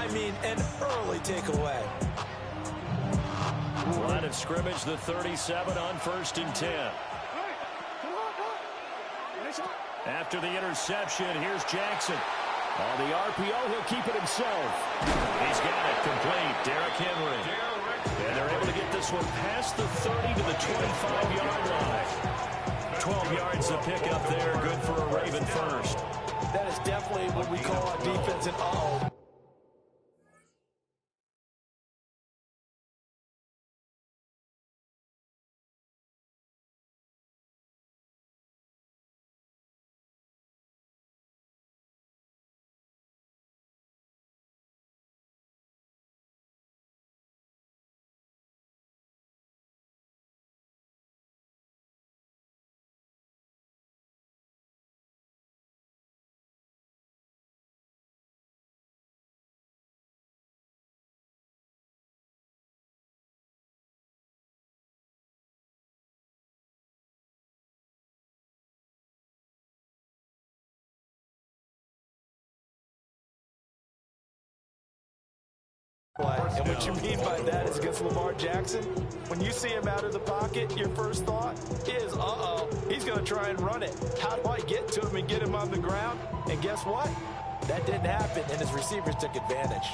I mean, an early takeaway. Line of scrimmage, the 37 on 1st and 10. After the interception, here's Jackson. On the RPO, he'll keep it himself. He's got it complete. Derrick Henry. And they're able to get this one past the 30 to the 25-yard line. 12 yards to pick up there. Good for a Raven first. That is definitely what we call our defense an uh-oh. And what you mean by that is against Lamar Jackson, when you see him out of the pocket, your first thought is, uh-oh, he's going to try and run it. How do I get to him and get him on the ground? And guess what? That didn't happen, and his receivers took advantage.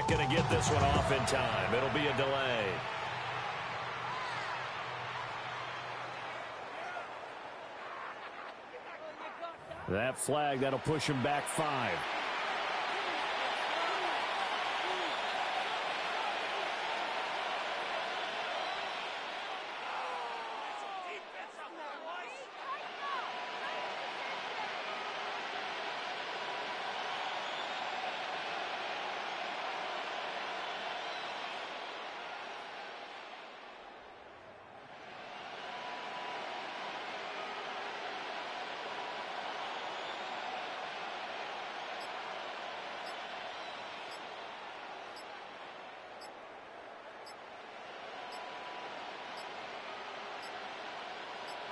Going to get this one off in time. It'll be a delay. That flag, that'll push him back 5.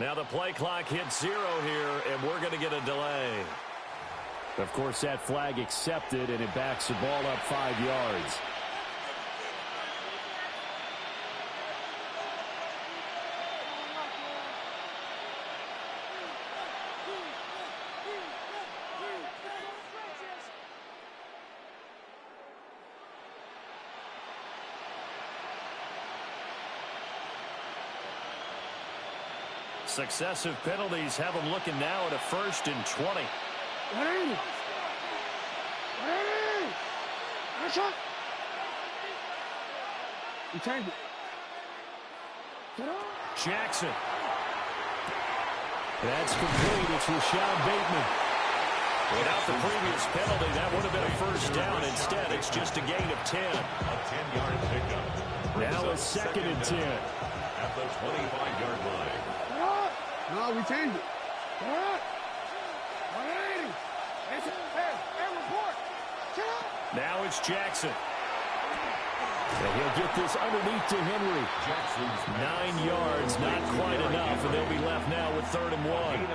Now the play clock hits 0 here, and we're going to get a delay. Of course, that flag accepted, and it backs the ball up 5 yards. Successive penalties have them looking now at a 1st and 20. Jackson. That's complete. It's Rashad Bateman. Without the previous penalty, that would have been a 1st down. Instead, it's just a gain of 10. A 10-yard pickup. Now a 2nd and 10. At the 25-yard line. No, we changed it. Now it's Jackson. And he'll get this underneath to Henry. 9 yards, not quite enough, and they'll be left now with 3rd and 1.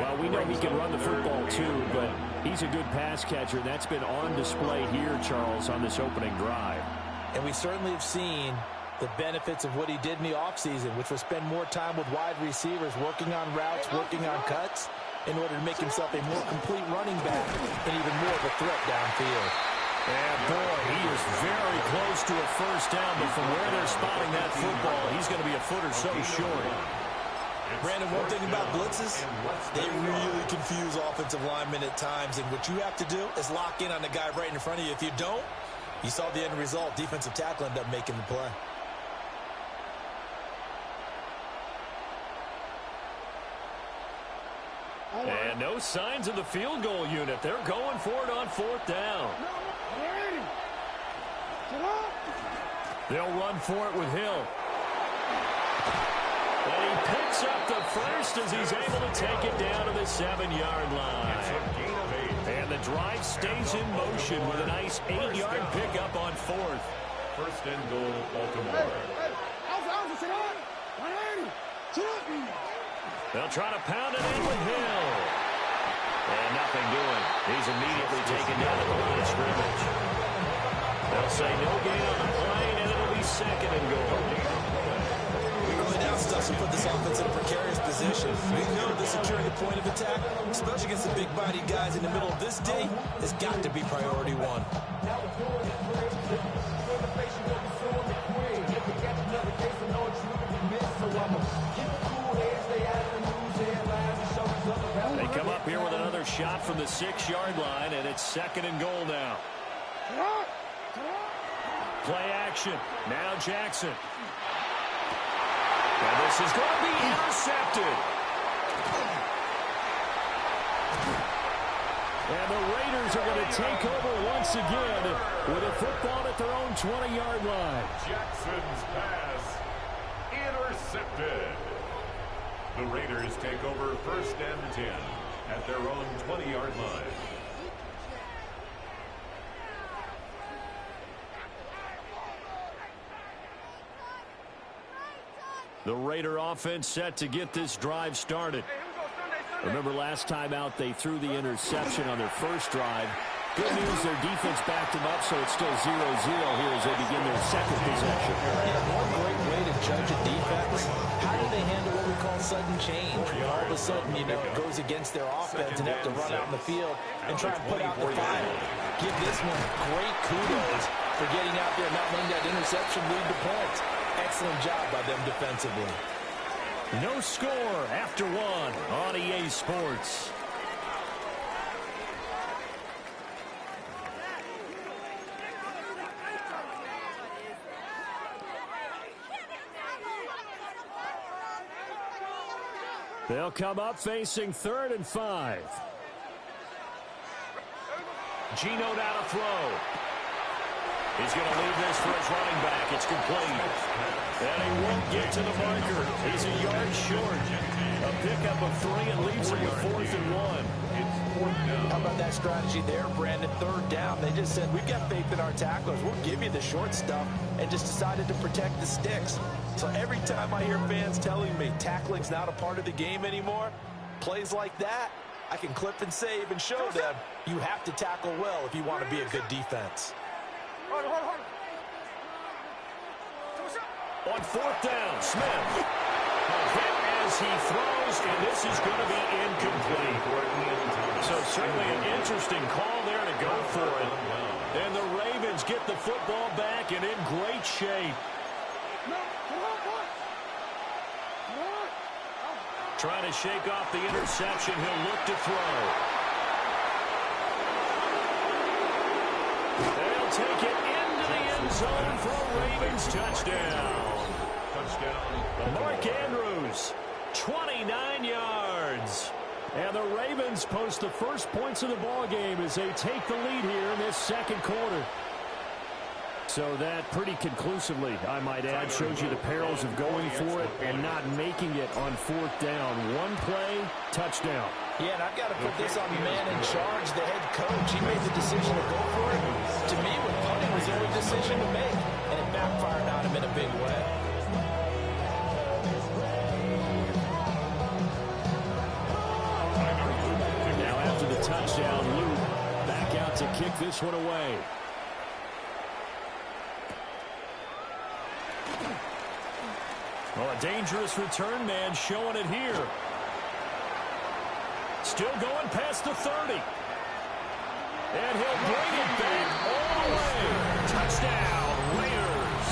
Well, we know he can run the football too, but he's a good pass catcher. That's been on display here, Charles, on this opening drive. And we certainly have seen the benefits of what he did in the offseason, which was spend more time with wide receivers, working on routes, working on cuts, in order to make himself a more complete running back and even more of a threat downfield. And, boy, he is very close to a 1st down, but from where they're spotting that football, he's going to be a foot or so short. Brandon, one thing about blitzes, they really confuse offensive linemen at times, and what you have to do is lock in on the guy right in front of you. If you don't, you saw the end result. Defensive tackle ended up making the play. And no signs of the field goal unit. They're going for it on 4th down. They'll run for it with Hill. And he picks up the 1st as he's able to take it down to the 7-yard line. And the the drive stays in motion with a nice 8-yard pickup on fourth. First and goal, Baltimore. They'll try to pound it in with Hill. And nothing doing. He's immediately taken down at the line of scrimmage. They'll say no gain on the play, and it'll be second and goal. Early down stuff to put this offense in a precarious position. We know that securing the point of attack, especially against the big-bodied guys in the middle of this day, has got to be priority one. They come up here with another shot from the 6-yard line, and it's second and goal now. Play action. Now Jackson. And this is going to be intercepted. And the Raiders are going to take over once again with a football at their own 20-yard line. Jackson's pass intercepted. The Raiders take over first and 10 at their own 20-yard line. The Raider offense set to get this drive started. Remember last time out they threw the interception on their first drive. Good news, their defense backed them up, so it's still 0-0 here as they begin their second possession. One great way to judge a defense, how do they handle what we call sudden change? When all of a sudden, you know, it goes against their offense and have to run out in the field and try and put out the final. Give this one great kudos for getting out there and not letting that interception lead to points. Excellent job by them defensively. No score after one on EA Sports. They'll come up facing 3rd and 5. Geno down a throw. He's going to leave this for his running back. It's complete. And he won't get to the marker. He's a yard short. A pickup of 3 and leaves him with 4th and 1. How about that strategy there, Brandon? 3rd down. They just said, we've got faith in our tacklers. We'll give you the short stuff, and just decided to protect the sticks. So every time I hear fans telling me tackling's not a part of the game anymore, plays like that, I can clip and save and show them you have to tackle well if you want to be a good defense. On 4th down, Smith. A hit as he throws, and this is going to be incomplete. So certainly an interesting call there to go for it. And the Ravens get the football back and in great shape. Trying to shake off the interception. He'll look to throw. They'll take it into the end zone for a Ravens touchdown. Mark Andrews, 29 yards. And the Ravens post the first points of the ball game as they take the lead here in this second quarter. So that pretty conclusively, I might add, shows you the perils of going for it and not making it on 4th down. One play, touchdown. Yeah, and I've got to put this on the man in charge, the head coach. He made the decision to go for it. To me, when punting was the only decision to make, and it backfired on him in a big way. Now after the touchdown, Luke back out to kick this one away. Well, a dangerous return man showing it here. Still going past the 30. And he'll bring it back all the way. Touchdown, Raiders.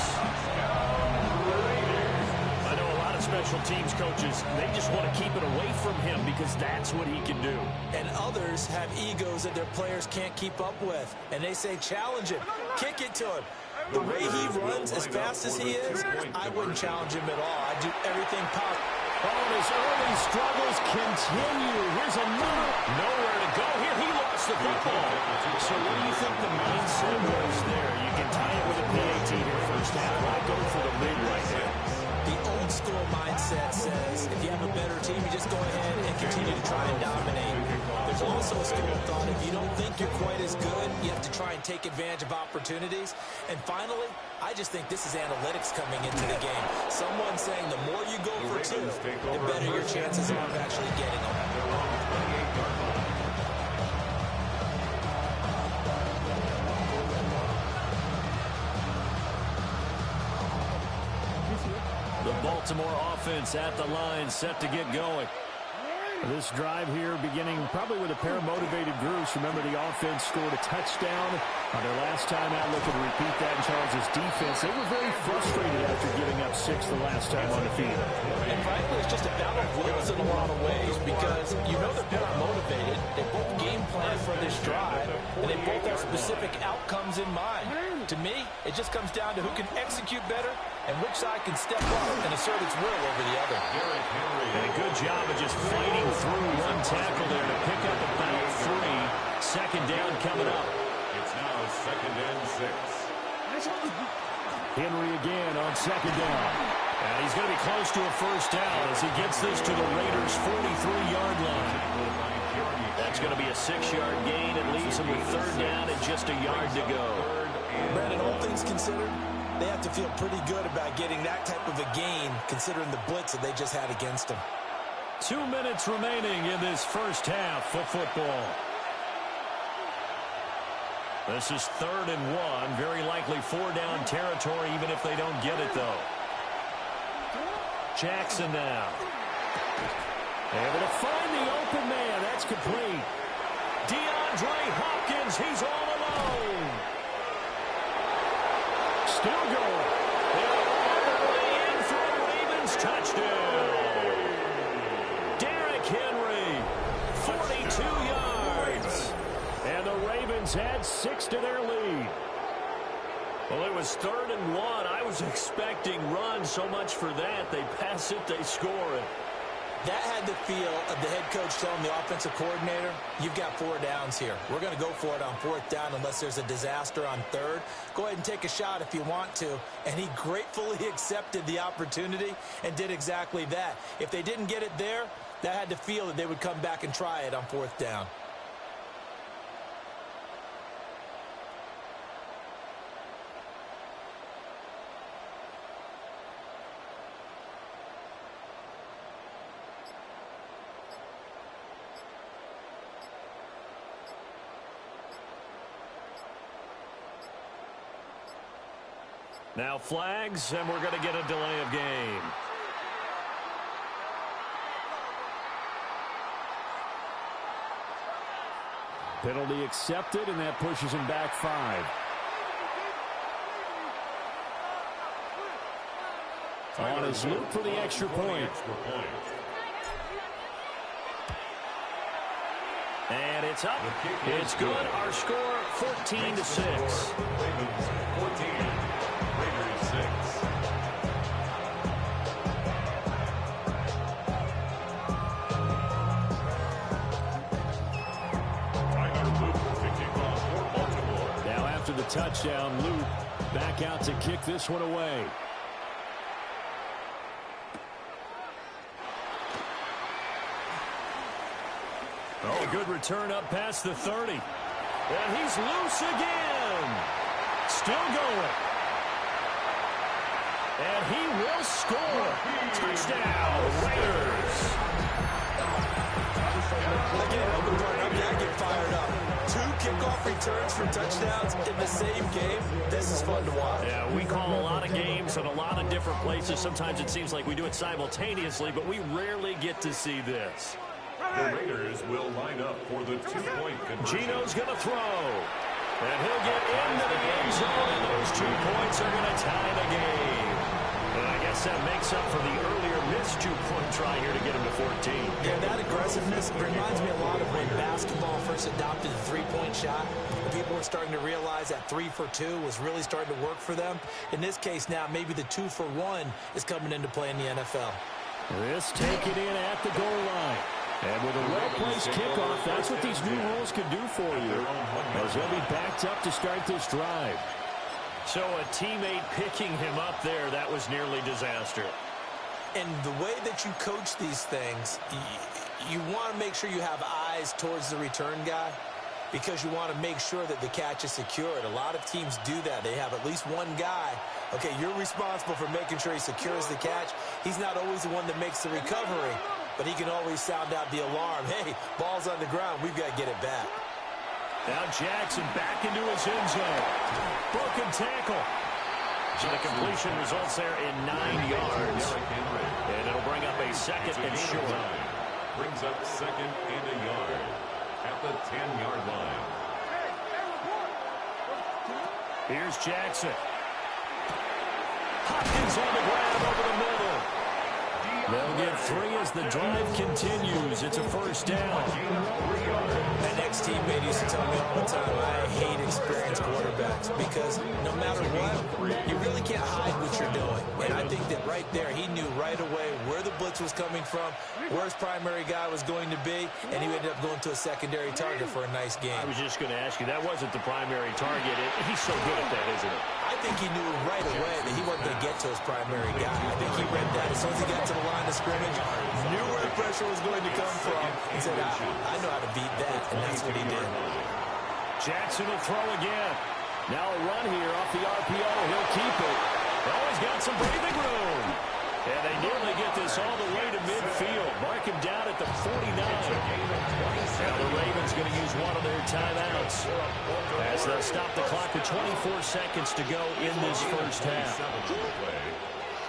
I know a lot of special teams coaches, they just want to keep it away from him because that's what he can do. And others have egos that their players can't keep up with. And they say, challenge him, kick it to him. The way he runs, as fast as he is, I wouldn't challenge him at all. I'd do everything possible. Oh, and his early struggles continue. Here's another. Nowhere to go here. He lost the football. So what do you think the mindset was there? You can tie it with a PAT here first half. I go for the lead right now. The old school mindset says if you have a better team, you just go ahead and continue to try and dominate. The there's also a school of thought, if you don't think you're quite as good, you have to try and take advantage of opportunities. And finally, I just think this is analytics coming into the game. Someone saying the more you go for two, the better your chances are of actually getting them. The Baltimore offense at the line, set to get going. This drive here beginning probably with a pair of motivated groups. Remember, the offense scored a touchdown on their last time out. Looking to repeat that in Charles' defense. They were very frustrated after giving up 6 the last time on the field. And frankly, it's just a battle of wills in a lot of ways because you know they're both motivated. They both game plan for this drive, and they both have specific outcomes in mind. To me, it just comes down to who can execute better and which side can step up and assert its will over the other. And a good job of just fighting through one tackle there to pick up about 3. Second down coming up. It's now 2nd and 6. Henry again on second down. And he's going to be close to a first down as he gets this to the Raiders' 43-yard line. That's going to be a 6-yard gain. It leaves him with 3rd down and just a yard to go. Brandon, all things considered, they have to feel pretty good about getting that type of a gain considering the blitz that they just had against them. 2 minutes remaining in this first half of football. This is 3rd and 1. Very likely 4-down territory even if they don't get it, though. Jackson now. Able to find the open man. That's complete. DeAndre Hopkins, he's all alone. Still going. They're on the way in for a Ravens touchdown. Derrick Henry, 42 yards. And the Ravens had 6 to their lead. Well, it was 3rd and 1. I was expecting run, so much for that. They pass it, they score it. That had the feel of the head coach telling the offensive coordinator, you've got 4 downs here. We're going to go for it on 4th down unless there's a disaster on 3rd. Go ahead and take a shot if you want to. And he gratefully accepted the opportunity and did exactly that. If they didn't get it there, that had the feel that they would come back and try it on 4th down. Now flags, and we're going to get a delay of game. Penalty accepted, and that pushes him back 5. On his loop for the extra point. And it's up. It's good. Our score, 14-6. Ravens 14. Raiders 6. Now after the touchdown, Luke back out to kick this one away. Oh, good return up past the 30. And he's loose again. Still going. And he will score. Touchdown, Raiders. I get fired up. 2 kickoff returns for touchdowns in the same game. This is fun to watch. Yeah, we call a lot of games in a lot of different places. Sometimes it seems like we do it simultaneously, but we rarely get to see this. The Raiders will line up for the 2-point conversion. Gino's going to throw. And he'll get into the end zone, and those 2 points are going to tie the game. And I guess that makes up for the earlier missed 2-point try here to get him to 14. Yeah, that aggressiveness reminds me a lot of when basketball first adopted the 3-point shot. And people were starting to realize that 3 for 2 was really starting to work for them. In this case now, maybe the 2 for 1 is coming into play in the NFL. This taken in at the goal line. And with a well-placed kickoff, that's what these new rules can do for you, as he'll be backed up to start this drive. So a teammate picking him up there, that was nearly disaster. And the way that you coach these things, you want to make sure you have eyes towards the return guy because you want to make sure that the catch is secured. A lot of teams do that. They have at least one guy. Okay, you're responsible for making sure he secures the catch. He's not always the one that makes the recovery, but he can always sound out the alarm. Hey, ball's on the ground. We've got to get it back. Now Jackson back into his end zone. Broken tackle. So the completion results there in 9 yards. And it'll bring up a second and short. Brings up second and a yard at the 10-yard line. Here's Jackson. Hopkins on the ground over the middle. They'll get 3 as the drive continues. It's a first down. My next teammate used to tell me all the time, I hate experienced quarterbacks because no matter what, you really can't hide what you're doing. And I think that right there, he knew right away where the blitz was coming from, where his primary guy was going to be, and he ended up going to a secondary target for a nice game. I was just going to ask you, that wasn't the primary target. He's so good at that, isn't it? I think he knew right away that he wasn't going to get to his primary guy. I think he read that as soon as he got to the line of scrimmage, knew where the pressure was going to come from, and said, I know how to beat that, and that's what he did. Jackson will throw again. Now a run here off the RPO. He'll keep it. Oh, he's got some breathing room. And they nearly get this all the way to midfield. Mark him down at the 49. Now the Ravens going to use one of their timeouts as they'll stop the clock with 24 seconds to go in this first half.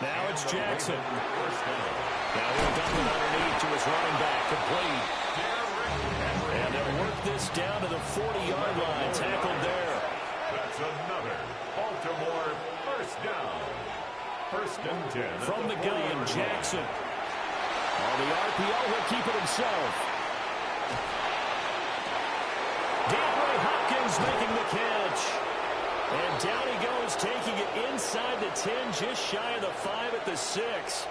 Now it's Jackson. Now he'll dump it underneath to his running back. Complete. And they'll work this down to the 40-yard line. Tackled there. That's another Baltimore first down. First and 10. From the gun, Jackson. On the RPO, he'll keep it himself. DeAndre Hopkins making the catch. And down he goes, taking it inside the 10, just shy of the 5 at the 6.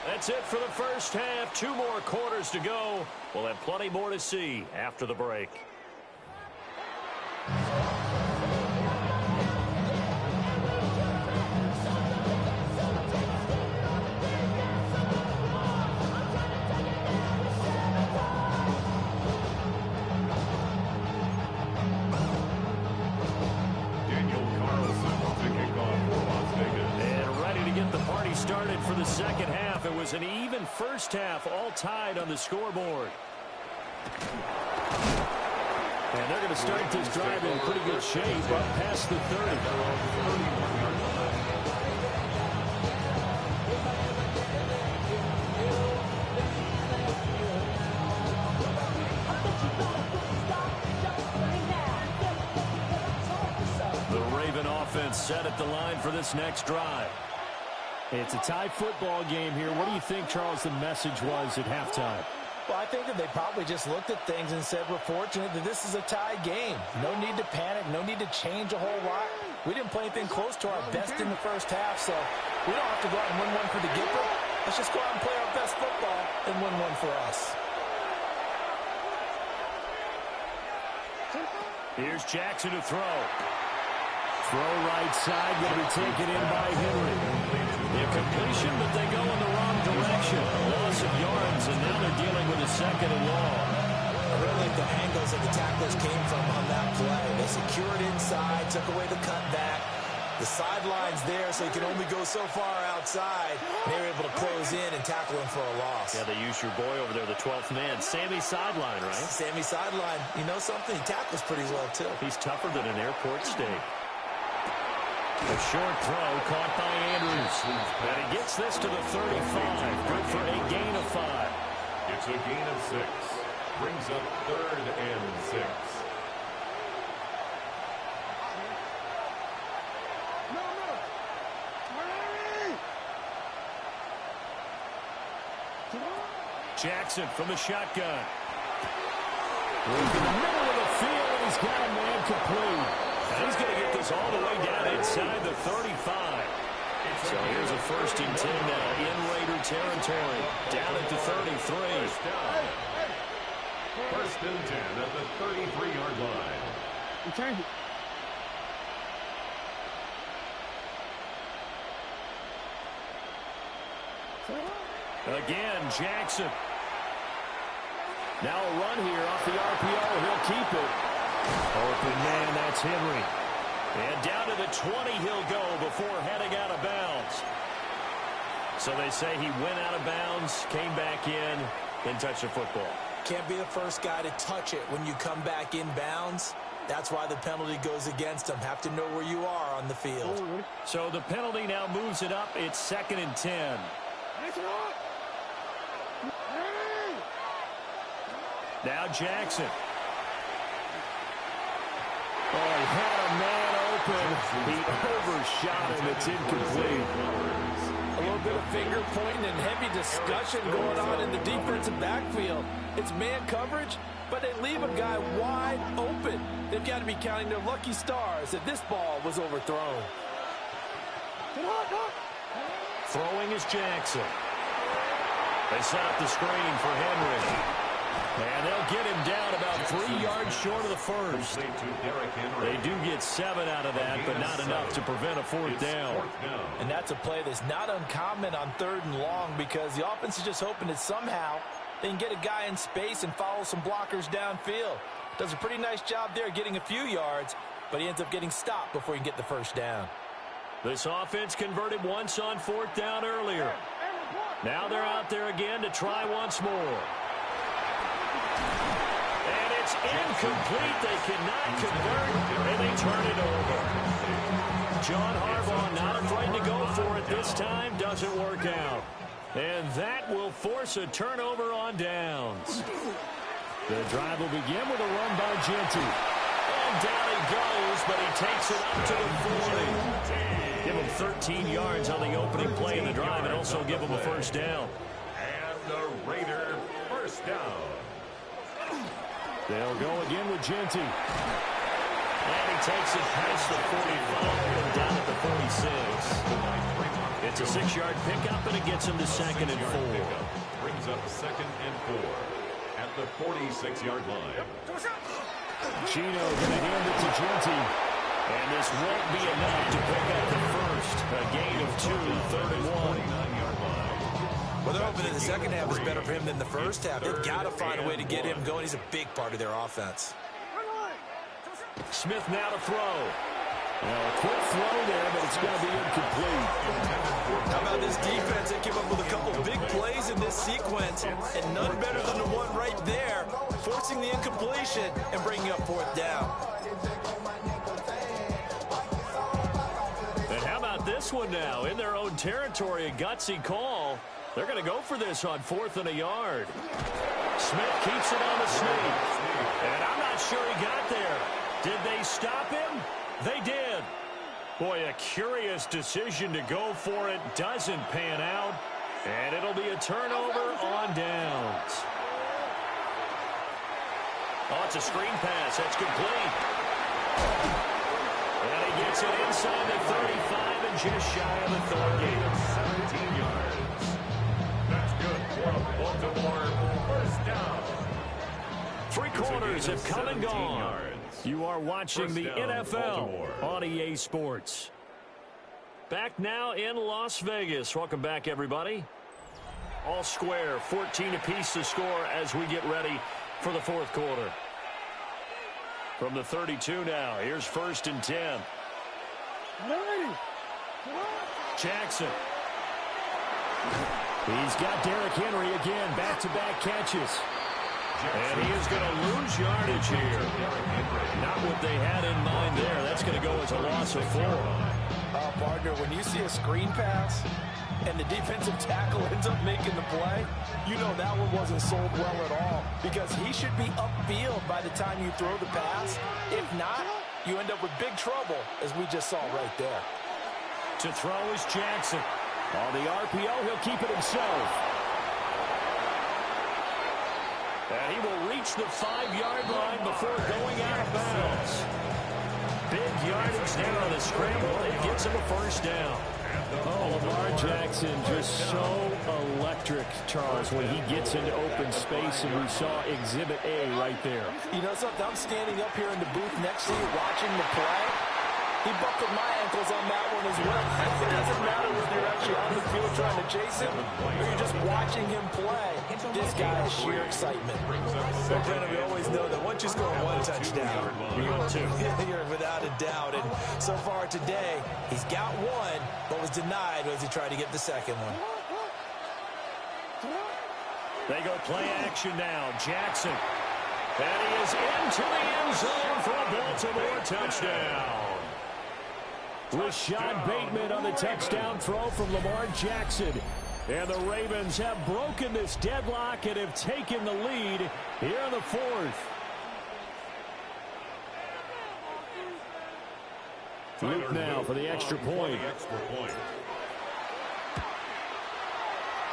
That's it for the first half. 2 more quarters to go. We'll have plenty more to see after the break. Started for the second half. It was an even first half, all tied on the scoreboard. And they're going to start this drive in pretty good shape up past the 30. The Raven offense set at the line for this next drive. It's a tie football game here. What do you think, Charles, the message was at halftime? Well, I think that they probably just looked at things and said, we're fortunate that this is a tie game. No need to panic. No need to change a whole lot. We didn't play anything close to our best in the first half, so we don't have to go out and win one for the Gipper. Let's just go out and play our best football and win one for us. Here's Jackson to throw. Throw right side, going to be taken in by Henry. The completion, but they go in the wrong direction. Loss of yards, and now they're dealing with a second and long. I really like the angles that the tacklers came from on that play. They secured inside, took away the cutback. The sideline's there, so you can only go so far outside. They were able to close in and tackle him for a loss. Yeah, they used your boy over there, the 12th man. Sammy Sideline, right? Sammy Sideline. You know something? He tackles pretty well, too. He's tougher than an airport steak. A short throw caught by Andrews. And he gets this to the 35. Good for a gain of 5. It's a gain of 6. Brings up 3rd and 6. Jackson from the shotgun. Look in the middle of the field, and he's got a man complete. And he's going to get this all the way down inside the 35. So here's a 1st and 10 now in Raider territory. Down at the 33. 1st and 10 at the 33-yard line. Okay. Again, Jackson. Now a run here off the RPO. He'll keep it. Open man, that's Henry. And down to the 20 he'll go before heading out of bounds. So they say he went out of bounds, came back in, and touched the football. Can't be the first guy to touch it when you come back in bounds. That's why the penalty goes against him. Have to know where you are on the field. So the penalty now moves it up. It's 2nd and 10. Now Jackson. Oh, he had a man open. He overshot him. It's incomplete. A little bit of finger pointing and heavy discussion going on in the defensive backfield. It's man coverage, but they leave a guy wide open. They've got to be counting their lucky stars that this ball was overthrown. Throwing is Jackson. They set up the screen for Henry. And they'll get him down about 3 yards short of the first. They do get 7 out of that, but not enough to prevent a 4th down. And that's a play that's not uncommon on 3rd and long because the offense is just hoping that somehow they can get a guy in space and follow some blockers downfield. Does a pretty nice job there getting a few yards, but he ends up getting stopped before he can get the 1st down. This offense converted once on 4th down earlier. Now they're out there again to try once more. And it's incomplete. They cannot convert, and they turn it over. John Harbaugh not afraid to go for it this time. Doesn't work out. And that will force a turnover on downs. The drive will begin with a run by Genty. And down he goes, but he takes it up to the 40. Give him 13 yards on the opening play in the drive and also give him a 1st down. And the Raider 1st down. They'll go again with Genty. And he takes it past the 45 and down at the 46. It's a 6-yard pickup, and it gets him to 2nd and 4. Brings up 2nd and 4 at the 46-yard line. Chino going to hand it to Genty. And this won't be enough to pick up the first. A gain of 2, 3rd and 1. Well, they're hoping that the second half is better for him than the first half. They've got to find a way to get him going. He's a big part of their offense. Smith now to throw. Well, a quick throw there, but it's going to be incomplete. How about this defense? They came up with a couple big plays in this sequence, and none better than the one right there, forcing the incompletion and bringing up 4th down. And how about this one now? In their own territory, a gutsy call. They're going to go for this on 4th and a yard. Smith keeps it on the sneak. And I'm not sure he got there. Did they stop him? They did. Boy, a curious decision to go for it. Doesn't pan out. And it'll be a turnover on downs. Oh, it's a screen pass. That's complete. And he gets it inside the 35 and just shy of the 30. 17 yards. That's good for a Baltimore 1st down. 3 quarters have come and gone. Yards. You are watching the NFL on EA Sports. Back now in Las Vegas. Welcome back, everybody. All square, 14 apiece to score as we get ready for the 4th quarter. From the 32 now, here's 1st and 10. Jackson. He's got Derrick Henry again, back-to-back catches. And he is going to lose yardage here. Not what they had in mind there. That's going to go as a loss of 4. Partner, when you see a screen pass and the defensive tackle ends up making the play, you know that one wasn't sold well at all because he should be upfield by the time you throw the pass. If not, you end up with big trouble, as we just saw right there. To throw is Jackson. On the RPO, he'll keep it himself. And he will reach the 5-yard line before going out of bounds. Big yardage there on the scramble. It gets him a 1st down. Oh, Lamar Jackson just so electric, Charles, when he gets into open space, and we saw Exhibit A right there. You know something? I'm standing up here in the booth next to you watching the play. He buckled my ankles on that one as well. It doesn't matter whether you're actually on the field trying to chase him or you're just watching him play. This guy is sheer excitement. Well, Brandon, we always know that once you score one touchdown, you're going to. You're without a doubt. And so far today, he's got one, but was denied as he tried to get the second one. They go play action now. Jackson. And he is into the end zone for a Baltimore touchdown. Rashad Bateman on the touchdown throw from Lamar Jackson. And the Ravens have broken this deadlock and have taken the lead here in the fourth. Luke now for the extra point.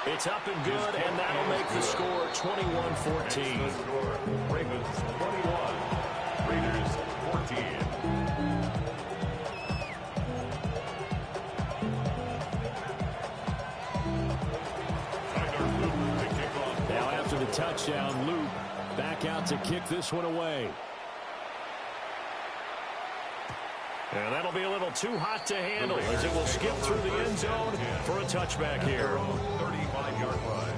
It's up and good, and that'll make the score 21-14. Ravens 21, Raiders 14. Now after the touchdown, Luke back out to kick this one away. And that'll be a little too hot to handle as it will skip through the end zone for a touchback here. 35-yard line.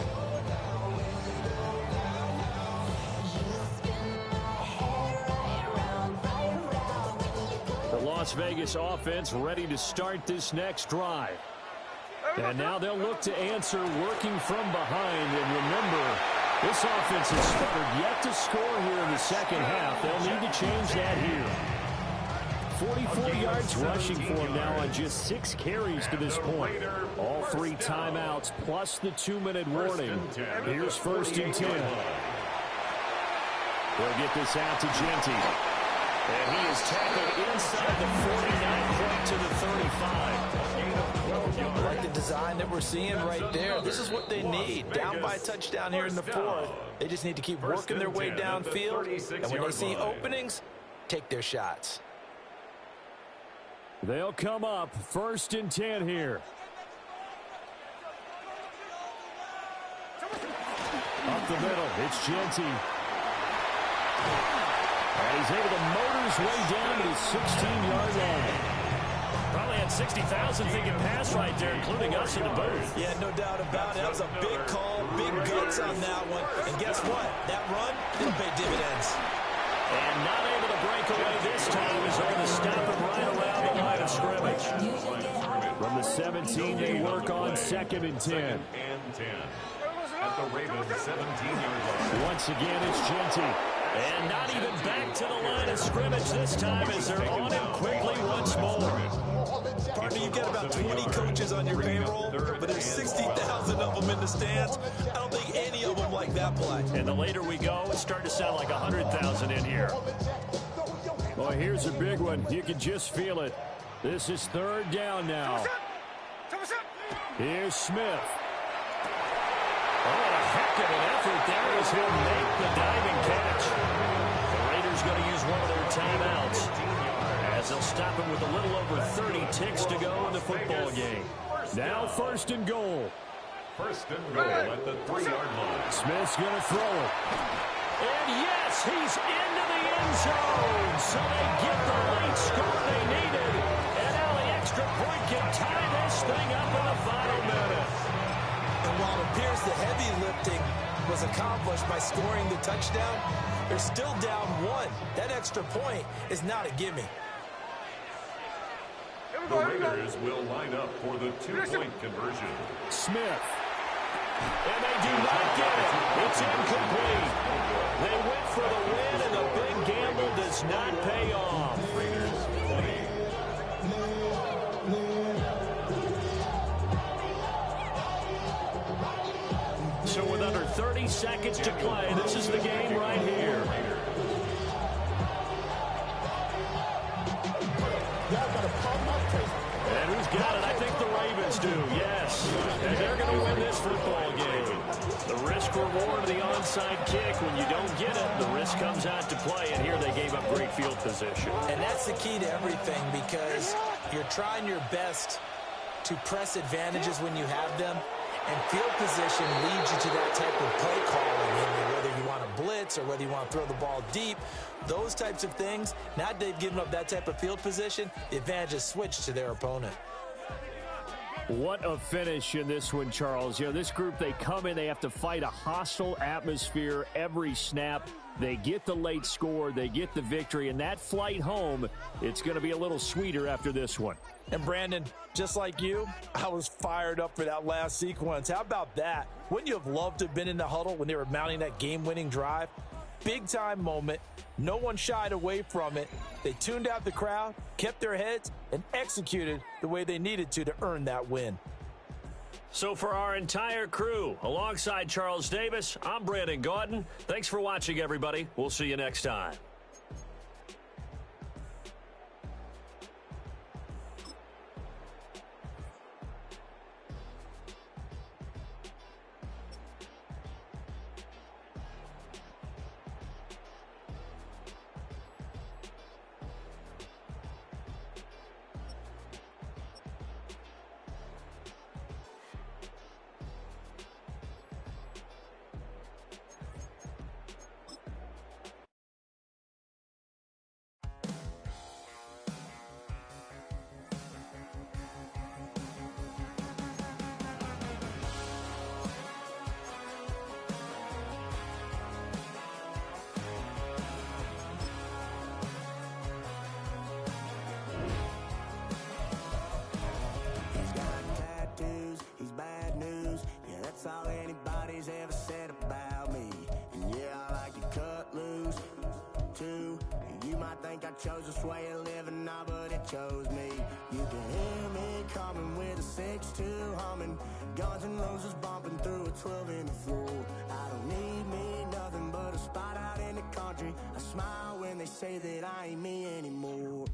The Las Vegas offense ready to start this next drive. And now they'll look to answer working from behind. And remember, this offense has sputtered yet to score here in the second half. They'll need to change that here. 44 yards rushing for him now on just 6 carries to this point. All 3 timeouts plus the 2-minute warning. Here's 1st and 10. They'll get this out to Genty. And he is tackled inside the 49 point to the 35. I like the design that we're seeing right there. This is what they need. Down by a touchdown here in the fourth. They just need to keep working their way downfield. And when they see openings, take their shots. They'll come up 1st and 10 here. Up the middle, it's Genty. And he's able to motor his way down to his 16-yard line. Probably had 60,000 thinking pass right there, including us in the booth. Yeah, no doubt about it. That was a big call, big guts on that one. And guess what? That run didn't pay dividends. And not able to break away this time is able to stop him right around the line of scrimmage. From the 17, they work on 2nd and 10. At the Ravens 17-yard line. Once again, it's Genty. And not even back to the line of scrimmage this time as they're on him quickly once more. Partner, you've got about 20 coaches on your payroll, but there's 60,000 of them in the stands. I don't think any of them like that play. And the later we go, it's starting to sound like 100,000 in here. Well, here's a big one. You can just feel it. This is 3rd down now. Here's Smith. Oh, a heck of an effort there as he'll make the diving catch. The Raiders going to use one of their timeouts as they'll stop him with a little over 30 ticks to go in the football game. Now 1st and goal. 1st and goal at the 3-yard line. Smith's going to throw it. And yes, he's into the end zone. So they get the late score they needed. And now the extra point can tie this thing up in the final minute. And while it appears the heavy lifting was accomplished by scoring the touchdown, they're still down 1. That extra point is not a gimme. The Raiders will line up for the 2-point conversion. Smith. And they do not get it. It's incomplete. They went for the win, and the big gamble does not pay off. Raiders 20. So with under 30 seconds to play, this is the game right here. And who's got it? I think the Ravens do, yes. And they're going to win this football game. The risk reward of the onside kick, when you don't get it, the risk comes out to play, and here they gave up great field position. And that's the key to everything, because you're trying your best to press advantages when you have them, And field position leads you to that type of play calling, whether you want to blitz or whether you want to throw the ball deep. Those types of things, now they've given up that type of field position, the advantage is switched to their opponent. What a finish in this one, Charles. You know, this group, they come in, they have to fight a hostile atmosphere every snap. They get the late score, they get the victory, and that flight home, it's going to be a little sweeter after this one. And Brandon, just like you, I was fired up for that last sequence. How about that? Wouldn't you have loved to have been in the huddle when they were mounting that game-winning drive? Big-time moment. No one shied away from it. They tuned out the crowd, kept their heads, and executed the way they needed to earn that win. So for our entire crew, alongside Charles Davis, I'm Brandon Gaudin. Thanks for watching, everybody. We'll see you next time. All anybody's ever said about me. And yeah, I like to cut loose too. You might think I chose this way of living now, but it chose me. You can hear me coming with a 6-2 humming, Guns N' Roses bumping through a 12 in the floor. I don't need me nothing but a spot out in the country. I smile when they say that I ain't me anymore.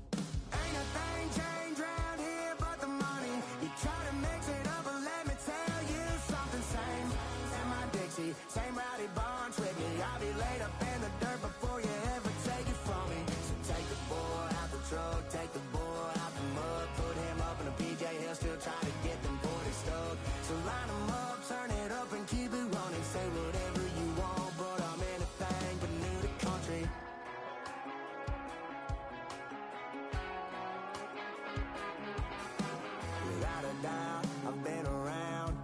Ain't a thing changed round here but the money. You try to mix it up, but let me tell you something. Same in my Dixie, same rowdy bunch with me. I'll be laid up in the dirt before you ever take it from me. So take the boy out the truck, take the boy out the mud, put him up in a PJ Hill, still trying to get them 40 stuck. So line them up, turn it up and keep it running. Say whatever you want, but I'm anything but new to country. Without a doubt, I've been around.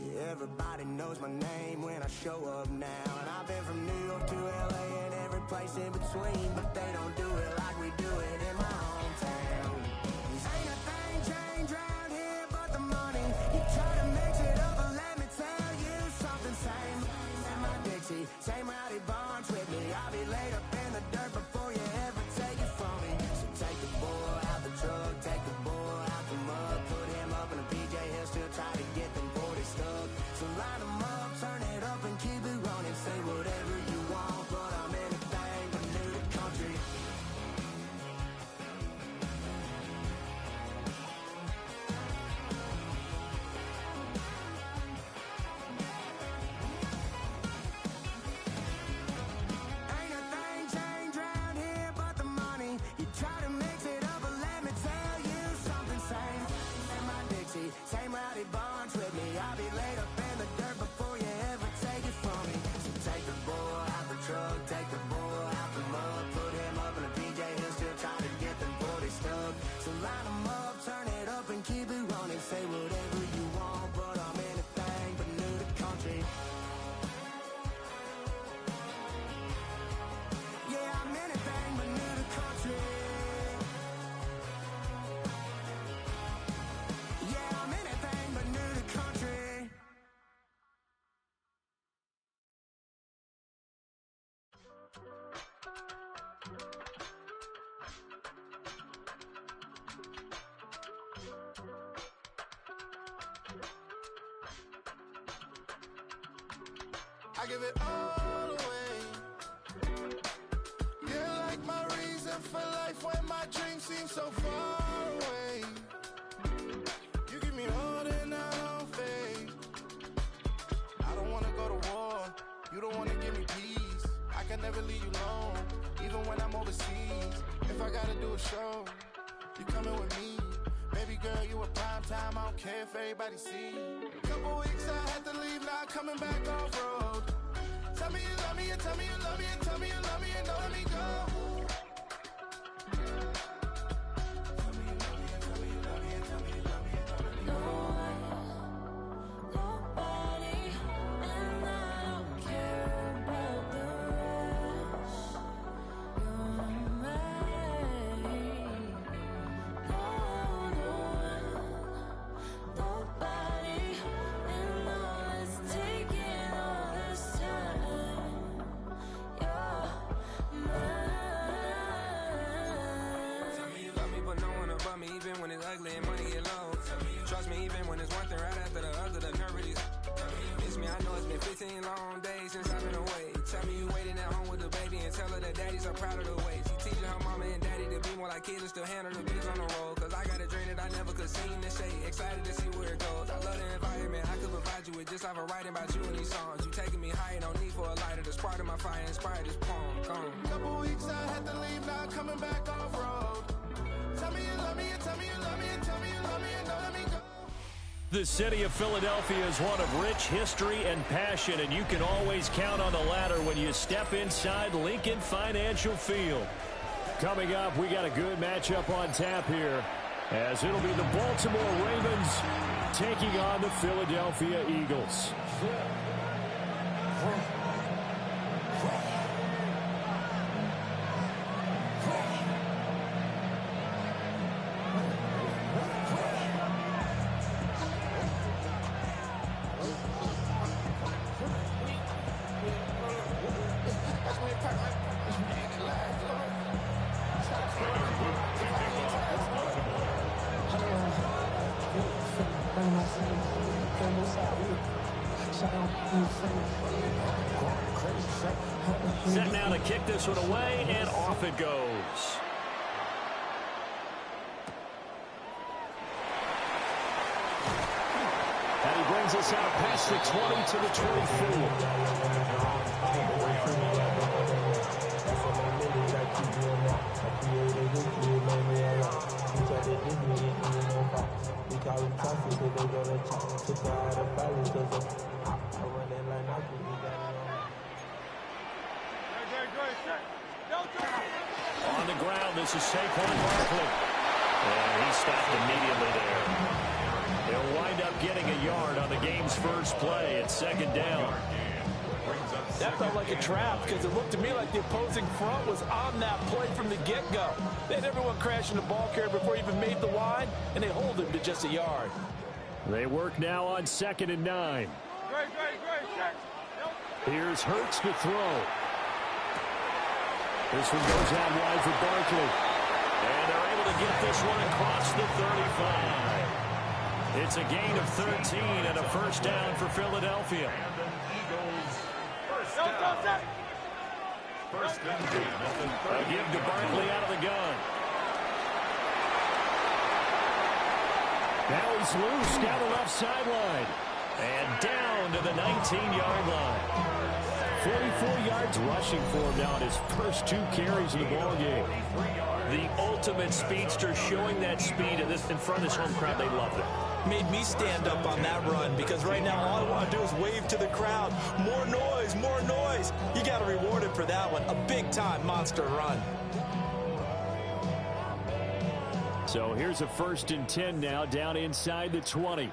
Yeah, everybody knows my name when I show up now. And I've been from New York to LA and every place in between, but they don't do it like we do it in my hometown. Ain't a thing changed round here but the money. You try to mix it up, but let me tell you something. Same in my Dixie, same rowdy bunch with me. I'll be laid up in the dirt before you ever take it from me. So take the boy out the truck, take the boy out the mud, put him up in a PJ Hill, still try to get them 40 stuck. So line them up, turn it up and keep it running. Say whatever you want, but I'm anything but new to country. Ain't a thing changed round here but the money. You try to mix it up, but let me tell you something. Same in my Dixie, same rowdy bunch with me. I'll be laid up in the dirt before you ever take it from me. So take the boy out the truck, take the boy out the mud, put him up in a PJ Hill, still trying to get them 40 stuck. So line them up, turn it up and keep it running. Say whatever you want, but I'm anything but new to country. Yeah, I'm anything but new to country. Yeah, I'm anything but new to country. I give it all away. You're like my reason for life when my dreams seem so far away. You give me all that I don't fade. I don't wanna go to war. You don't wanna give me peace. I can never leave you alone, even when I'm overseas. If I gotta do a show, you coming with me. Baby, baby girl, you a prime time. I don't care if everybody see you. Couple weeks I had to leave, now coming back off road. Tell me you love me, and tell me you love me, and tell me you love me, and don't let me go. The city of Philadelphia is one of rich history and passion, and you can always count on the latter when you step inside Lincoln Financial Field. Coming up, we got a good matchup on tap here, as it'll be the Baltimore Ravens taking on the Philadelphia Eagles. Set now to kick this one away, and off it goes. And he brings us out past the 20 to the 24. On the ground, this is Saquon Barkley. And he stopped immediately there. They'll wind up getting a yard on the game's first play. It's second down. That felt like a trap because it looked to me like the opposing front was on that play from the get-go. They had everyone crashing the ball carrier before he even made the line, and they hold him to just a yard. They work now on 2nd and 9. Here's Hurts to throw. This one goes out wide for Barkley. And they're able to get this one across the 35. It's a gain of 13 and a first down for Philadelphia. First and 10 at the 30. A give to Barkley out of the gun. Now he's loose down the left sideline. And down to the 19-yard line. 44 yards rushing for him now in his first 2 carries of the ballgame. The ultimate speedster, showing that speed in front of this home crowd. They loved it. Made me stand up on that run because right now all I want to do is wave to the crowd. More noise, more noise. You got to reward him for that one. A big-time monster run. So here's a 1st and 10 now, down inside the 20.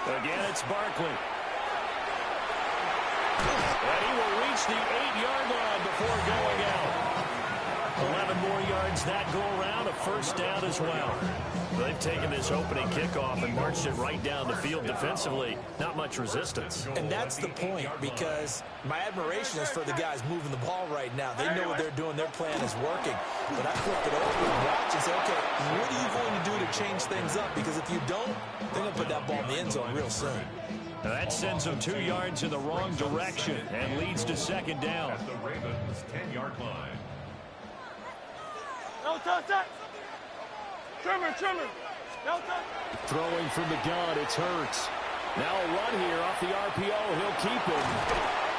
Again, it's Barkley. And he will reach the 8-yard line before going out. 11 more yards that go around, a first down as well. They've taken this opening kickoff and marched it right down the field defensively. Not much resistance. And that's the point, because my admiration is for the guys moving the ball right now. They know what they're doing. Their plan is working. But I flipped it over and watch and say, okay, what are you going to do to change things up? Because if you don't, they're going to put that ball in the end zone real soon. Now that sends them 2 yards in the wrong direction and leads to second down. At the Ravens' 10-yard line. Throwing from the gun, it's Hurts. Now a run here off the RPO. He'll keep him.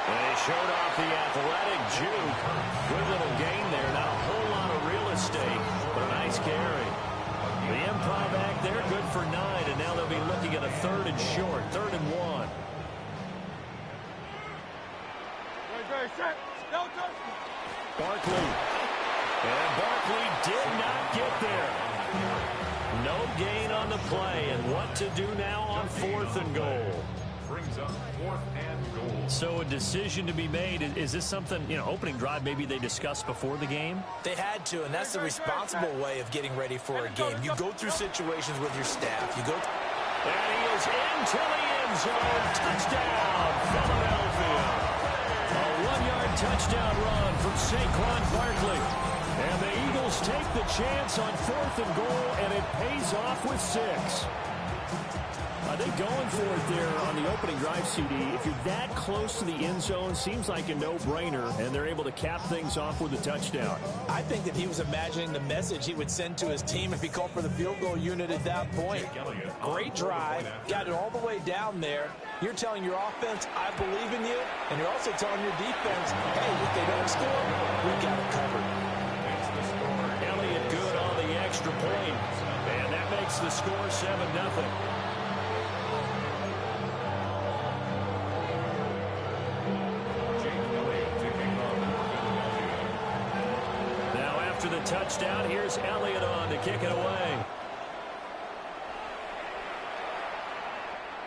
They showed off the athletic juke. Good little gain there. Not a whole lot of real estate, but a nice carry. The improv act there, good for 9, and now they'll be looking at a 3rd and short, 3rd and 1. Barkley. And Barkley did not get there. No gain on the play, and what to do now on 4th and goal. Brings up 4th and goal. So a decision to be made. Is this something, opening drive maybe they discussed before the game? They had to, and that's the responsible way of getting ready for a game. You go through situations with your staff. You go. And he is into the end zone. Touchdown, Philadelphia. A 1-yard touchdown run from Saquon Barkley. And the Eagles take the chance on 4th and goal, and it pays off with 6. Are they going for it there on the opening drive, CD? If you're that close to the end zone, seems like a no-brainer, and they're able to cap things off with a touchdown. I think that he was imagining the message he would send to his team if he called for the field goal unit at that point. Great drive, got it all the way down there. You're telling your offense, I believe in you, and you're also telling your defense, hey, if they don't score, we got it covered. Elliott good on the extra point, and that makes the score 7-0. After the touchdown, here's Elliott on to kick it away.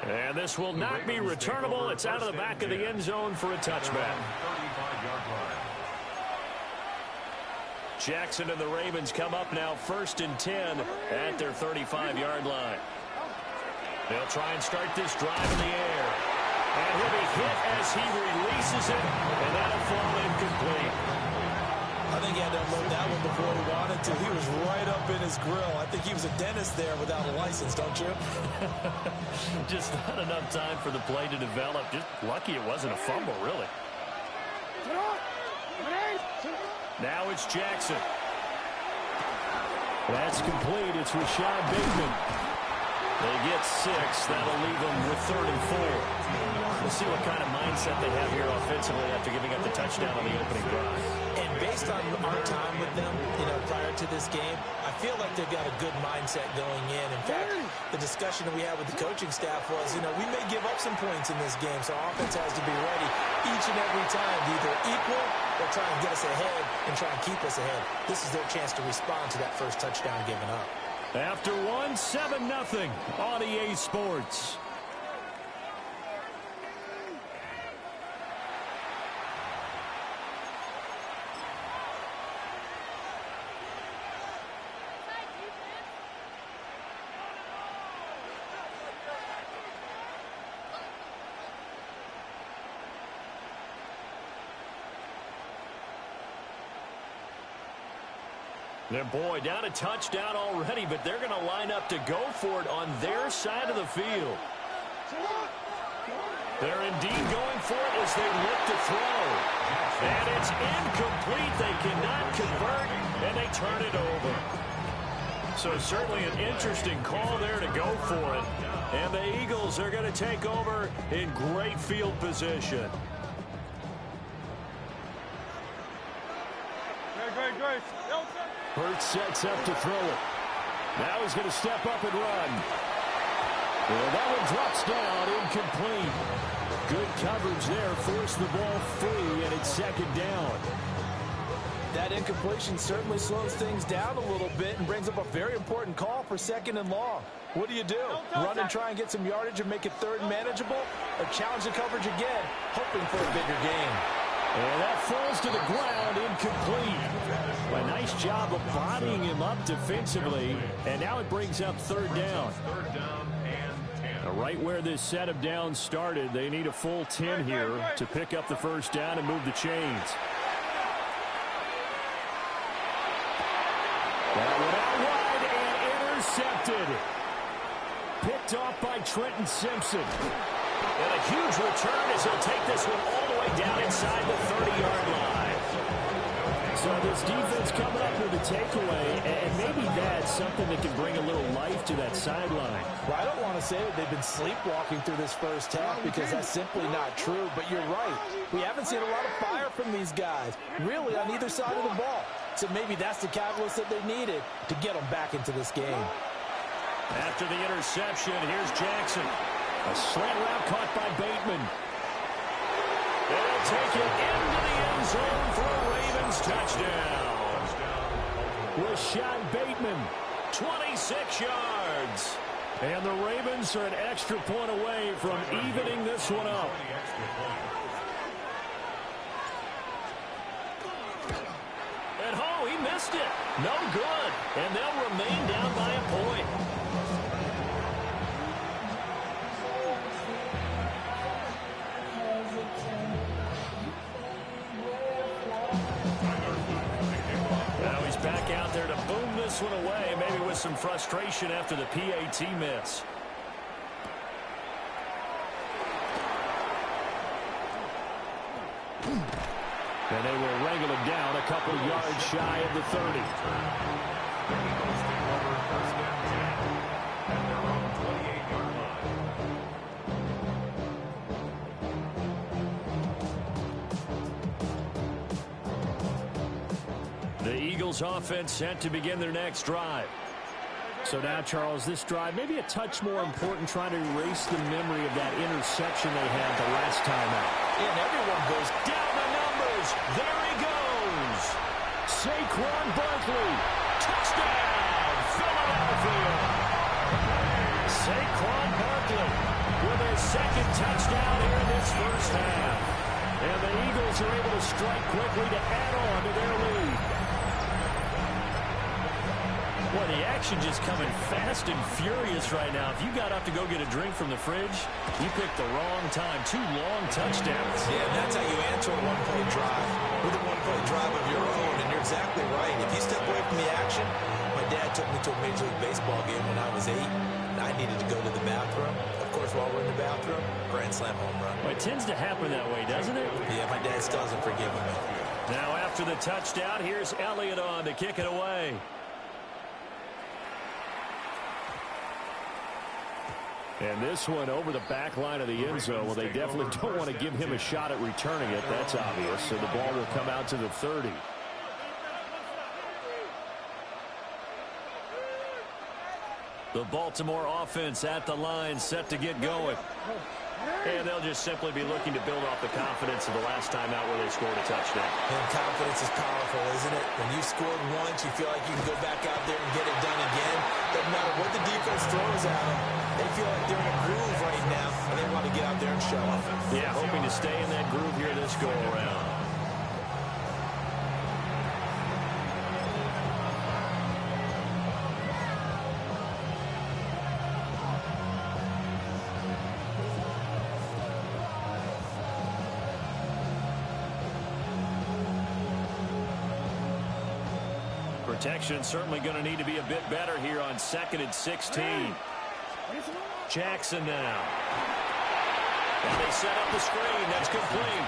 And this will not be returnable. It's out of the back of the end zone for a touchback. Jackson and the Ravens come up now 1st and 10 at their 35-yard line. They'll try and start this drive in the air. And he'll be hit as he releases it, and that'll fall incomplete. I think he had to unload that one before he wanted to. He was right up in his grill. I think he was a dentist there without a license, don't you? Just not enough time for the play to develop. Just lucky it wasn't a fumble, really. Now it's Jackson. That's complete. It's Rashad Bateman. They get 6. That'll leave them with 3rd and 4. We'll see what kind of mindset they have here offensively after giving up the touchdown on the opening drive. And based on our time with them, prior to this game, I feel like they've got a good mindset going in. In fact, the discussion that we had with the coaching staff was, we may give up some points in this game, so our offense has to be ready each and every time to either equal or try and get us ahead and try and keep us ahead. This is their chance to respond to that first touchdown given up. After 7-0 on EA Sports. Their boy down a touchdown already, but they're going to line up to go for it on their side of the field. They're indeed going for it as they look to throw. And it's incomplete. They cannot convert, and they turn it over. So certainly an interesting call there to go for it. And the Eagles are going to take over in great field position. Great. Hurts sets up to throw it. Now he's going to step up and run. Well, that one drops down, incomplete. Good coverage there, forced the ball free, and it's 2nd down. That incompletion certainly slows things down a little bit and brings up a very important call for 2nd and long. What do? Run and try and get some yardage and make it 3rd and manageable? Or challenge the coverage again, hoping for a bigger gain? And that falls to the ground, incomplete. A nice job of bodying him up defensively, and now it brings up 3rd down. 3rd down and 10. Right where this set of downs started, they need a full 10 here to pick up the 1st down and move the chains. That one out wide and intercepted. Picked off by Trenton Simpson. And a huge return as he'll take this one all the way down inside the 30-yard line. So this defense coming up with a takeaway, and maybe that's something that can bring a little life to that sideline. Well, I don't want to say that they've been sleepwalking through this first half because that's simply not true, but you're right. We haven't seen a lot of fire from these guys, really, on either side of the ball. So maybe that's the catalyst that they needed to get them back into this game. After the interception, here's Jackson. A slant route caught by Bateman. They'll take it into the end zone for a Ravens touchdown. Rashad Bateman, 26 yards. And the Ravens are an extra point away from evening this one up. And oh, he missed it. No good. And they'll remain down by a point. Now he's back out there to boom this one away, maybe with some frustration after the PAT miss. And they will wrangle him down a couple yards shy of the 30. The Eagles offense set to begin their next drive. So now, Charles, this drive may be a touch more important, trying to erase the memory of that interception they had the last time out. And everyone goes Down the numbers. There he goes. Saquon Barkley. Touchdown, Philadelphia. Saquon Barkley with his second touchdown here in this first half. And the Eagles are able to strike quickly to add on to their lead. Boy, the action just coming fast and furious right now. If you got up to go get a drink from the fridge, you picked the wrong time. 2 long touchdowns. Yeah, and that's how you answer a one-play drive with a one-play drive of your own. And you're exactly right. If you step away from the action, my dad took me to a Major League Baseball game when I was 8, and I needed to go to the bathroom. Of course, while we're in the bathroom, grand slam home run. Well, it tends to happen that way, doesn't it? Yeah, my dad still hasn't forgiven me. Now after the touchdown, here's Elliott on to kick it away. And this one over the back line of the end zone. Well, they definitely don't want to give him a shot at returning it. That's obvious. So the ball will come out to the 30. The Baltimore offense at the line, set to get going. And they'll just simply be looking to build off the confidence of the last time out where they scored a touchdown. And confidence is powerful, isn't it? When you scored once, you feel like you can go back out there and get it done again. Doesn't matter what the defense throws at them. They feel like they're in a groove right now, and they want to get out there and show them. Yeah, hoping to stay in that groove here this go-around. Protection certainly going to need to be a bit better here on 2nd and 16. Jackson now. And they set up the screen. That's complete.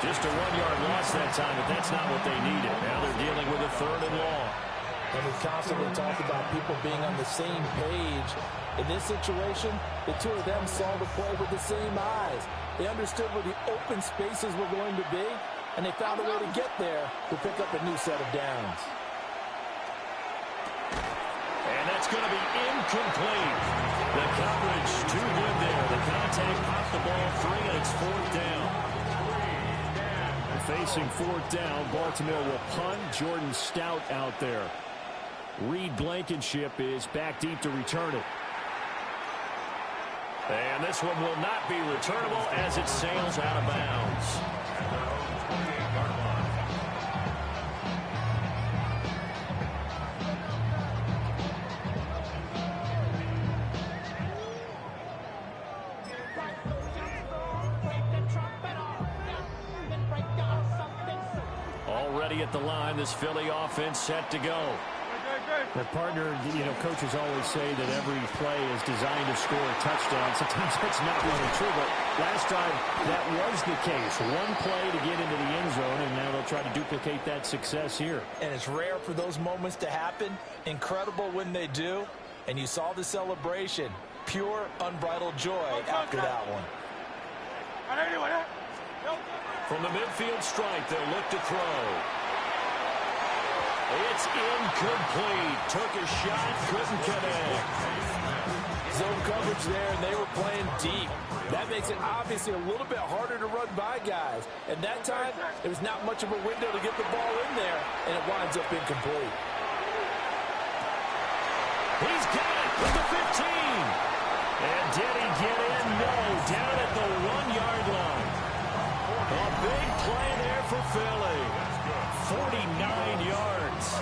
Just a 1-yard loss that time, but that's not what they needed. Now they're dealing with a 3rd and long. And we constantly talk about people being on the same page. In this situation, the two of them saw the play with the same eyes. They understood where the open spaces were going to be, and they found a way to get there to pick up a new set of downs. And that's going to be incomplete. The coverage too good there. The contact popped the ball free, and it's 4th down. Facing 4th down, Baltimore will punt. Jordan Stout out there. Reed Blankenship is back deep to return it. And this one will not be returnable as it sails out of bounds. Already at the line, this Philly offense set to go. Well, partner, coaches always say that every play is designed to score a touchdown. Sometimes that's not really true, but last time that was the case. One play to get into the end zone, and now they'll try to duplicate that success here. And it's rare for those moments to happen. Incredible when they do. And you saw the celebration. Pure, unbridled joy after that one. From the midfield stripe, they'll look to throw. It's incomplete. Took a shot, couldn't connect. Zone coverage there, and they were playing deep. That makes it obviously a little bit harder to run by guys. And that time, there was not much of a window to get the ball in there, and it winds up incomplete. He's got it with the 15. And did he get in? No, down at the 1-yard line. A big play there for Philly. 49 yards.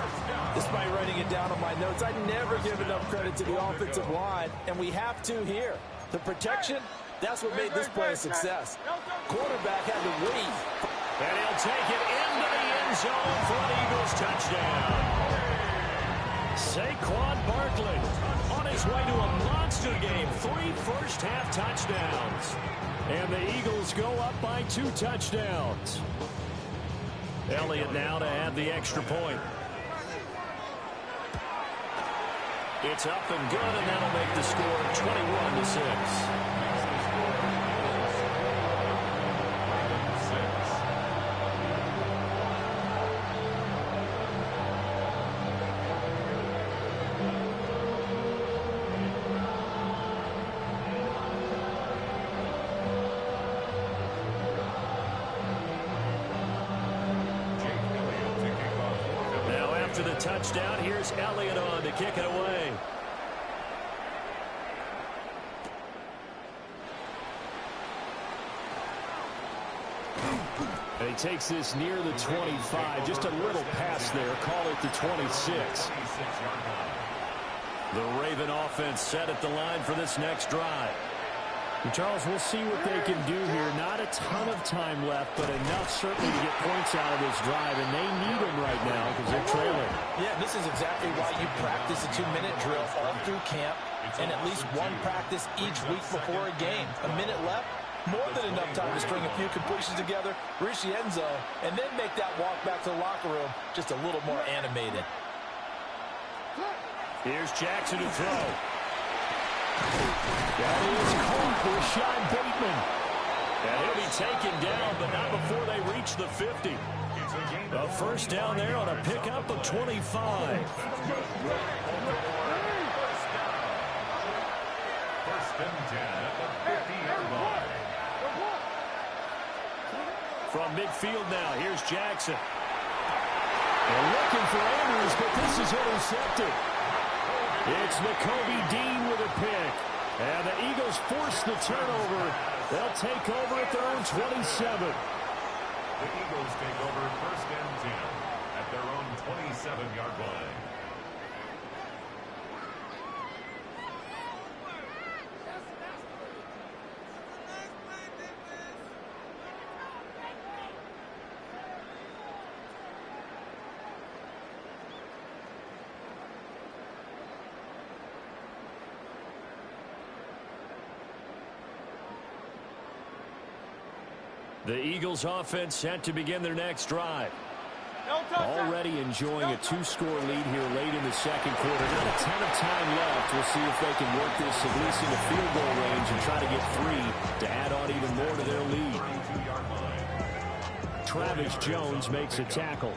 Despite writing it down on my notes, I never give enough credit to the offensive line, and we have to here. The protection, that's what made this play a success. Quarterback had to wait. And he'll take it into the end zone for an Eagles touchdown. Saquon Barkley on his way to a monster game. 3 first-half touchdowns. And the Eagles go up by 2 touchdowns. Elliott now to add the extra point. It's up and good, and that'll make the score 21-6. After the touchdown, here's Elliott on to kick it away. And he takes this near the 25. Just a little pass there. Call it the 26. The Raven offense set at the line for this next drive. And Charles, we'll see what they can do here. Not a ton of time left, but enough certainly to get points out of this drive, and they need them right now because they're trailing. Yeah, this is exactly why you practice a 2-minute drill all through camp and at least one practice each week before a game. A minute left, more than enough time to string a few completions together, reach the end zone, and then make that walk back to the locker room just a little more animated. Here's Jackson to throw. That is caught for Rashad Bateman. And he'll be taken down, but not before they reach the 50. A first down there on a pickup of 25. First and 10 at the 50-yard line. From midfield now, here's Jackson. They're looking for Andrews, but this is intercepted. It's Nakobe Dean with a pick. And the Eagles force the turnover. They'll take over at their own 27. The Eagles take over first and 10 at their own 27-yard line. The Eagles offense set to begin their next drive. Already enjoying a 2-score lead here late in the second quarter. Not a ton of time left. We'll see if they can work this at least into field goal range and try to get 3 to add on even more to their lead. Travis Jones makes a tackle.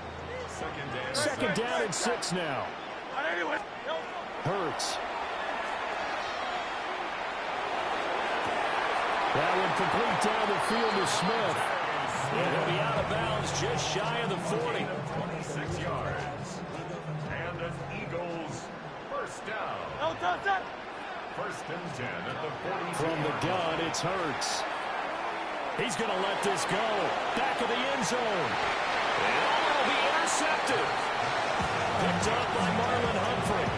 Second down and 6 now. Hurts. That one complete down the field to Smith. And he'll be out of bounds just shy of the 40. 26 yards. And an Eagles first down. First and 10 at the 40. From the gun, it's Hurts. He's going to let this go. Back of the end zone. And he'll be intercepted. Picked up by Marlon Humphrey.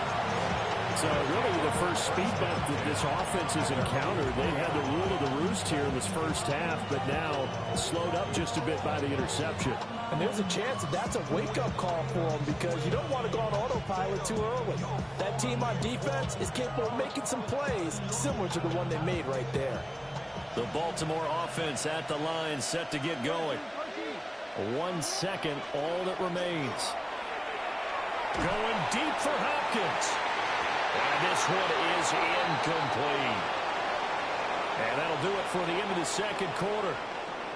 It's really the first speed bump that this offense has encountered. They had the rule of the roost here in this first half, but now slowed up just a bit by the interception. And there's a chance that that's a wake-up call for them because you don't want to go on autopilot too early. That team on defense is capable of making some plays similar to the one they made right there. The Baltimore offense at the line set to get going. 1 second, all that remains. Going deep for Hopkins. And this one is incomplete. And that'll do it for the end of the second quarter.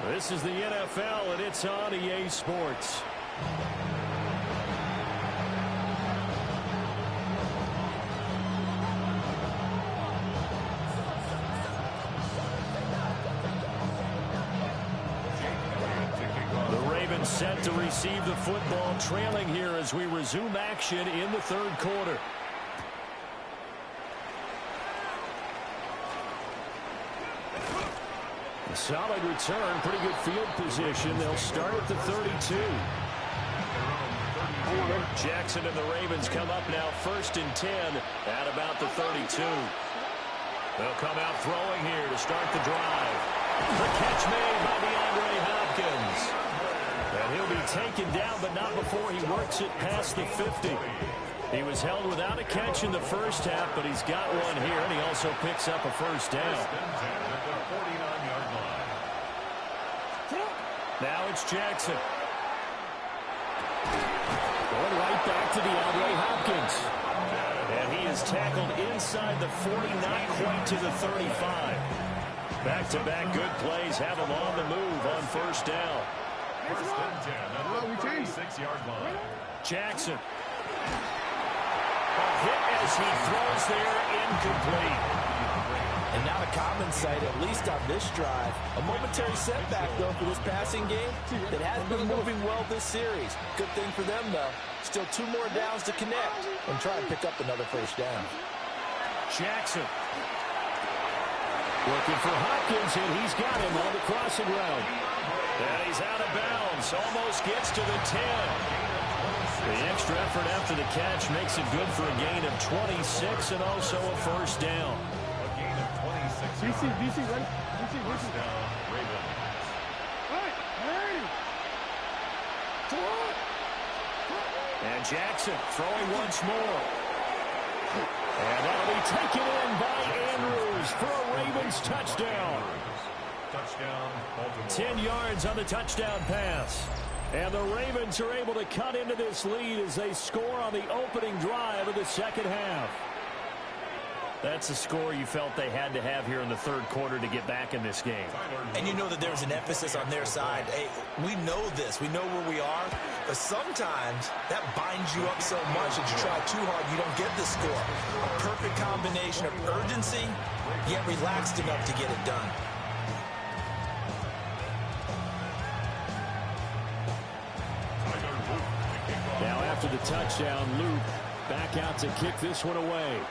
This is the NFL, and it's on EA Sports. The Ravens set to receive the football, trailing here as we resume action in the third quarter. Solid return, pretty good field position. They'll start at the 32. Jackson and the Ravens come up now 1st and 10 at about the 32. They'll come out throwing here to start the drive. The catch made by DeAndre Hopkins. And he'll be taken down, but not before he works it past the 50. He was held without a catch in the first half, but he's got one here, and he also picks up a first down. Now it's Jackson. Going right back to DeAndre Hopkins. And he is tackled inside the 40, not quite to the 35. Back-to-back good plays have him on the move on first down. First and 10 at the 46-yard line. Jackson. A hit as he throws there, incomplete. And not a common sight, at least on this drive. A momentary setback, though, for this passing game that has been moving well this series. Good thing for them, though. Still 2 more downs to connect and try and pick up another first down. Jackson. Looking for Hopkins, and he's got him on the crossing route. And he's out of bounds. Almost gets to the 10. The extra effort after the catch makes it good for a gain of 26 and also a first down. DC, right? DC, First down, Ravens. And Jackson throwing once more. And that'll be taken in by Andrews for a Ravens touchdown. Touchdown, Baltimore. 10 yards on the touchdown pass. And the Ravens are able to cut into this lead as they score on the opening drive of the second half. That's a score you felt they had to have here in the third quarter to get back in this game. And you know that there's an emphasis on their side. Hey, we know this. We know where we are. But sometimes that binds you up so much that you try too hard, you don't get the score. A perfect combination of urgency, yet relaxed enough to get it done. Now after the touchdown, Luke back out to kick this one away.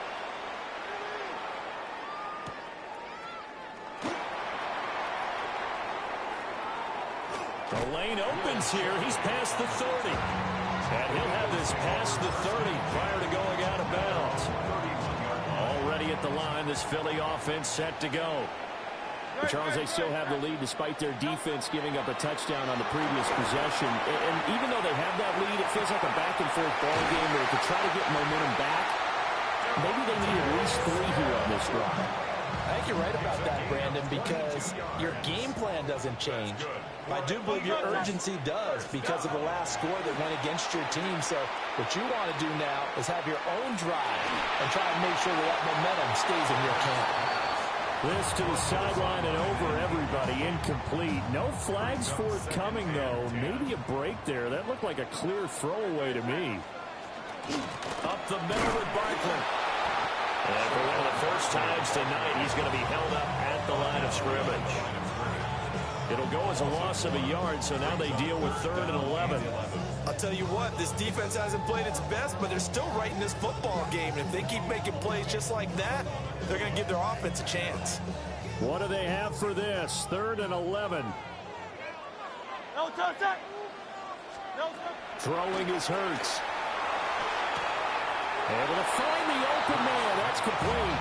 The lane opens here. He's past the 30. And he'll have this past the 30 prior to going out of bounds. Already at the line, this Philly offense set to go. Charles, they still have the lead despite their defense giving up a touchdown on the previous possession. And even though they have that lead, it feels like a back-and-forth ball game where to try to get momentum back, maybe they need at least 3 here on this drive. I think you're right about that, Brandon, because your game plan doesn't change. I do believe your urgency does because of the last score that went against your team. So what you want to do now is have your own drive and try and make sure that momentum stays in your camp. This to the sideline and over everybody, incomplete. No flags forthcoming, though. Maybe a break there. That looked like a clear throwaway to me. Up the middle with Barkley. And for one of the first times tonight, he's going to be held up at the line of scrimmage. It'll go as a loss of a yard, so now they deal with 3rd and 11. I'll tell you what, this defense hasn't played its best, but they're still right in this football game. And if they keep making plays just like that, they're going to give their offense a chance. What do they have for this? 3rd and 11. Throwing is Hurts. Able to find the open man. That's complete.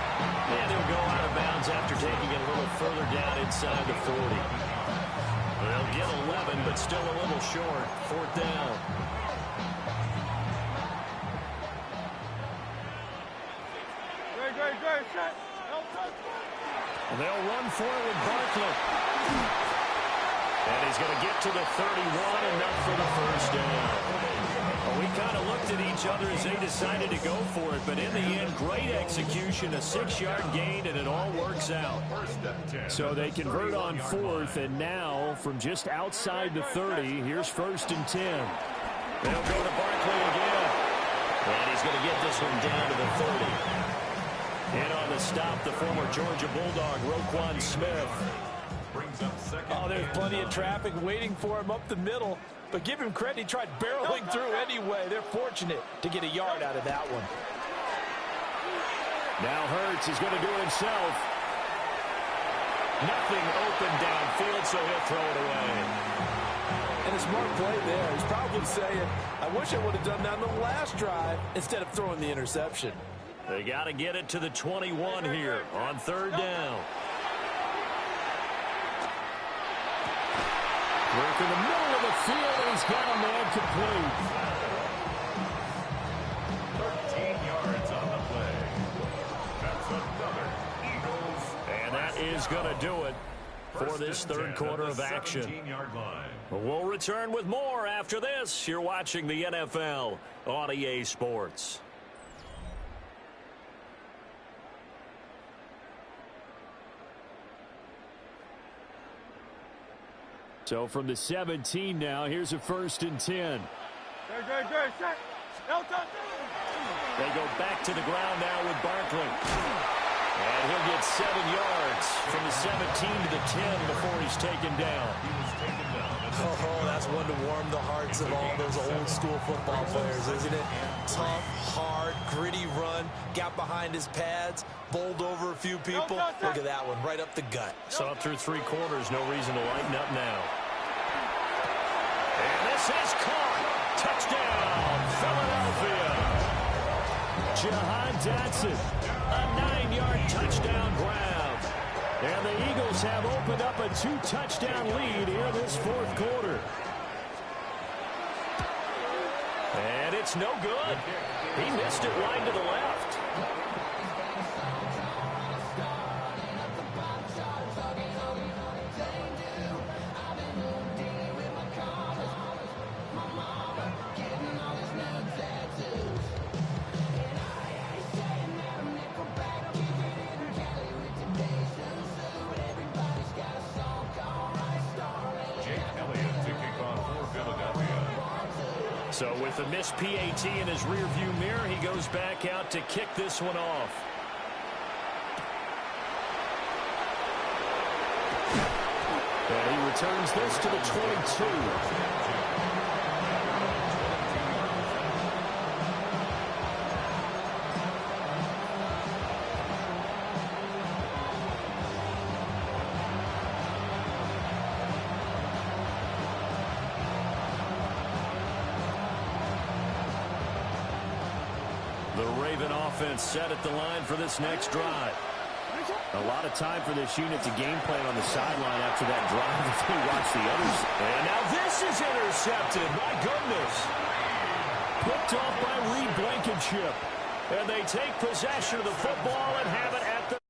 And he'll go out of bounds after taking it a little further down inside the 40. They'll get 11, but still a little short. 4th down. And they'll run for it with Barkley. And he's going to get to the 31, enough for the first down. Well, we kind of looked at each other as they decided to go for it, but in the end, great execution, a 6-yard gain, and it all works out. So they convert on 4th, and now from just outside the 30, here's 1st and 10. They'll go to Barkley again. And he's going to get this one down to the 30. And on the stop, the former Georgia Bulldog, Roquan Smith. Oh, there's plenty of traffic waiting for him up the middle. But give him credit, he tried barreling through anyway. They're fortunate to get a yard out of that one. Now Hurts is going to do it himself. Nothing open downfield, so he'll throw it away. And a smart play there. He's probably saying, I wish I would have done that on the last drive instead of throwing the interception. They got to get it to the 21 here on 3rd down. Work in the middle of the field, and he's got a man complete. 13 yards on the play. That's another Eagles. And that is going to do it for this 3rd quarter of action. 17-yard line. We'll return with more after this. You're watching the NFL on EA Sports. So from the 17 now, here's a 1st and 10. They go back to the ground now with Barkley. And he'll get 7 yards from the 17 to the 10 before he's taken down. Oh, that's one to warm the hearts of all those old school football players, isn't it? Tough, hard, gritty run, got behind his pads, bowled over a few people. Look at that one, right up the gut. Saw through 3 quarters, no reason to lighten up now. And this is caught. Touchdown, Philadelphia. Jahan Dotson, a 9-yard touchdown grab. And the Eagles have opened up a 2-touchdown lead here in this 4th quarter. And it's no good. He missed it wide to the left. So with a missed PAT in his rearview mirror, he goes back out to kick this one off. And he returns this to the 22. Set at the line for this next drive. A lot of time for this unit to game plan on the sideline after that drive as we watch the others. And now this is intercepted. My goodness. Picked off by Reed Blankenship. And they take possession of the football and have it at the